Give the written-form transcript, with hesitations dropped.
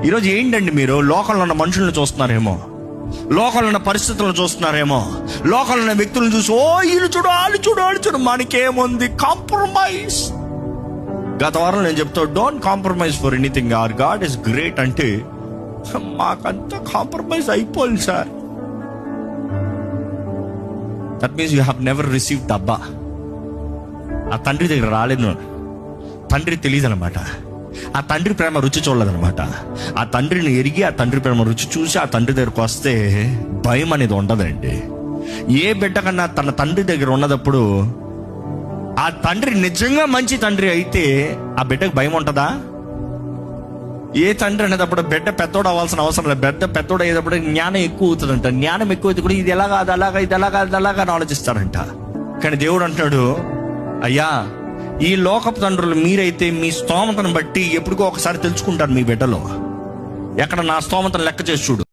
ఈరోజు ఏంటండి, మీరు లోకంలో ఉన్న మనుషులను చూస్తున్నారేమో, లోకంలో ఉన్న పరిస్థితులను చూస్తున్నారేమో, లోకంలో ఉన్న వ్యక్తులను చూసి ఓ వీళ్ళు చూడు వాళ్ళు చూడు వాళ్ళు చూడు, మనకేముంది, కాంప్రమైజ్. గత వారం నేను చెప్తా, don't compromise for anything, hour God is great అంటే మాకంతా కాంప్రమైజ్ అయిపోయింది sir. That means you have never received అబ్బా. ఆ తండ్రి దగ్గర రాలేదు, తండ్రి తెలియదు అనమాట, ఆ తండ్రి ప్రేమ రుచి చూడలేదనమాట. ఆ తండ్రిని ఎరిగి ఆ తండ్రి ప్రేమ రుచి చూసి ఆ తండ్రి దగ్గరకు వస్తే భయం అనేది ఉండదండి. ఏ బిడ్డ కన్నా తన తండ్రి దగ్గర ఉన్నదప్పుడు ఆ తండ్రి నిజంగా మంచి తండ్రి అయితే ఆ బిడ్డకు భయం ఉంటుందా? ఏ తండ్రి అనేటప్పుడు బిడ్డ పెద్దోడు అవ్వాల్సిన అవసరం లేదు. బిడ్డ పెద్దోడు అయ్యేటప్పుడు జ్ఞానం ఎక్కువ అవుతుందంట. జ్ఞానం ఎక్కువ అయితే కూడా ఇది ఎలాగా అది అలాగా ఇది ఎలాగా అది అలాగా అని ఆలోచిస్తారంట. కానీ దేవుడు అంటున్నాడు, అయ్యా ఈ లోకపు తండ్రులు మీరైతే మీ స్తోమతను బట్టి ఎప్పుడుకో ఒకసారి తెలుసుకుంటారు మీ బిడ్డలో. ఎక్కడ నా స్తోమతను లెక్క చేసి చూడు.